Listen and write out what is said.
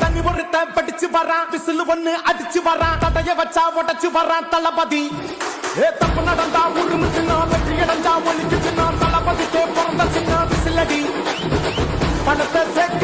தண்ணி ஒருத்த படிச்சு வரான் விசில் ஒண்ணு அடிச்சு வரான் தடைய வச்சா உடச்சு வரான் தளபதி தப்பு நடந்தா உருமு சின்ன வெற்றி அடைஞ்சா ஒலிக்கு சின்ன தளபதிக்கே பிறந்த சின்ன விசிலடி பணத்தை சேர்க்க